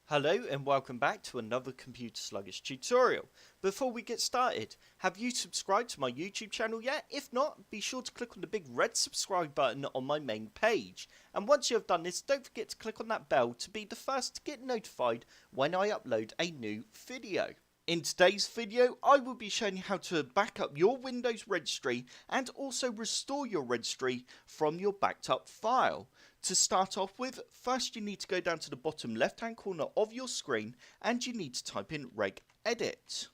Hello and welcome back to another Computer Sluggish tutorial. Before we get started, have you subscribed to my YouTube channel yet? If not, be sure to click on the big red subscribe button on my main page. And once you have done this, don't forget to click on that bell to be the first to get notified when I upload a new video. In today's video, I will be showing you how to back up your Windows registry and also restore your registry from your backed up file. To start off with, first you need to go down to the bottom left hand corner of your screen and you need to type in regedit.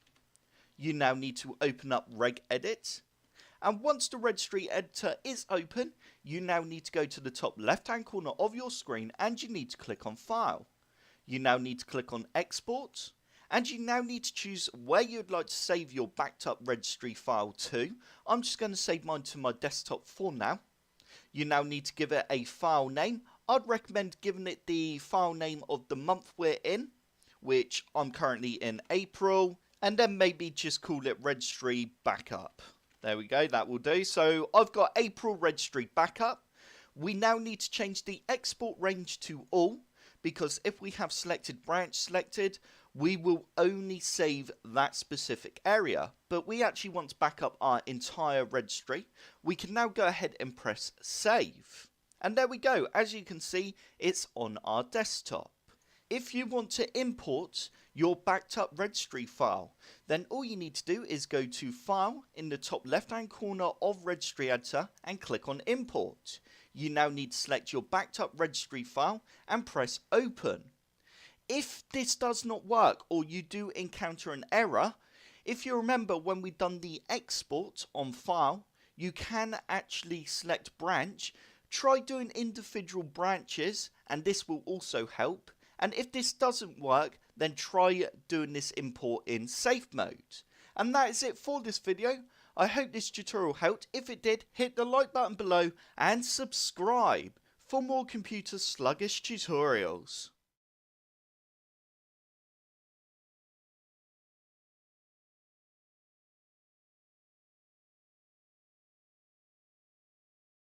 You now need to open up regedit. And once the registry editor is open, you now need to go to the top left hand corner of your screen and you need to click on file. You now need to click on export. And you now need to choose where you'd like to save your backed up registry file to. I'm just going to save mine to my desktop for now. You now need to give it a file name. I'd recommend giving it the file name of the month we're in, which I'm currently in April, and then maybe just call it registry backup. There we go, that will do. So I've got April registry backup. We now need to change the export range to all, because if we have selected branch selected, we will only save that specific area. But we actually want to back up our entire registry. We can now go ahead and press save. And there we go. As you can see, it's on our desktop. If you want to import your backed up registry file, then all you need to do is go to File in the top left hand corner of Registry Editor and click on Import. You now need to select your backed up registry file and press Open. If this does not work or you do encounter an error, if you remember when we've done the export on File, you can actually select branch. Try doing individual branches and this will also help. And if this doesn't work, then try doing this import in safe mode. And that is it for this video. I hope this tutorial helped. If it did, hit the like button below and subscribe for more computer sluggish tutorials.